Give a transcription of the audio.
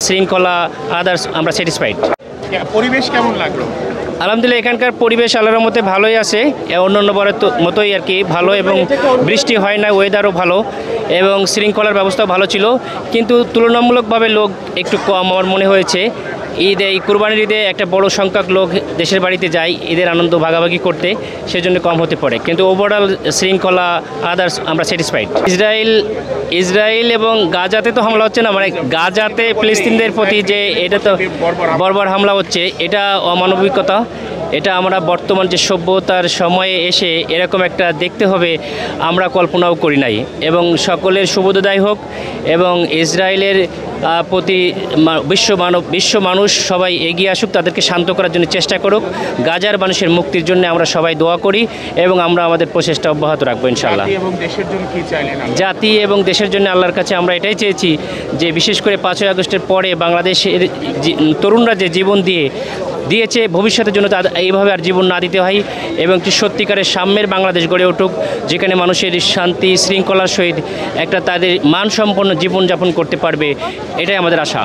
শৃঙ্খলা আদার্স আমরা স্যাটিসফাইড। পরিবেশ কেমন লাগলো? আলহামদুলিল্লাহ এখানকার পরিবেশ আল্লাহর মতে ভালোই আছে, অন্যান্য বারের মতোই আর কি ভালো, এবং বৃষ্টি হয় না, ওয়েদারও ভালো এবং শৃঙ্খলার ব্যবস্থাও ভালো ছিল, কিন্তু তুলনামূলকভাবে লোক একটু কম আমার মনে হয়েছে। এই কুরবানির ঈদে একটা বড় সংখ্যক লোক দেশের বাড়িতে যায় ঈদের আনন্দ ভাগাভাগি করতে, সেজন্য কম হতে পারে, কিন্তু ওভারঅল শৃঙ্খলা আদার্স আমরা স্যাটিসফাইড। ইসরায়েল এবং গাজাতে তো হামলা হচ্ছে না, মানে গাজাতে ফিলিস্তিনদের প্রতি যে এটা তো বর্বর হামলা হচ্ছে, এটা অমানবিকতা। এটা আমরা বর্তমান যে সভ্যতার সময়ে এসে এরকম একটা দেখতে হবে আমরা কল্পনাও করি নাই, এবং সকলের শুভোদয় হোক এবং ইসরায়েলের প্রতি বিশ্ব মানুষ সবাই এগিয়ে আসুক, তাদেরকে শান্ত করার জন্য চেষ্টা করুক, গাজার মানুষের মুক্তির জন্য আমরা সবাই দোয়া করি এবং আমরা আমাদের প্রচেষ্টা অব্যাহত রাখবো ইনশাআল্লাহ। জাতি এবং দেশের জন্য আল্লাহর কাছে আমরা এটাই চেয়েছি যে বিশেষ করে 5ই আগস্টের পরে বাংলাদেশের তরুণরা যে জীবন দিয়েছে, ভবিষ্যতের জন্য এইভাবে আর জীবন না দিতে হয় এবং একটি সত্যিকারের সাম্যের বাংলাদেশ গড়ে উঠুক, যেখানে মানুষের শান্তি শৃঙ্খলার সহিত একটা তাদের মানসম্পন্ন জীবনযাপন করতে পারবে, এটাই আমাদের আশা।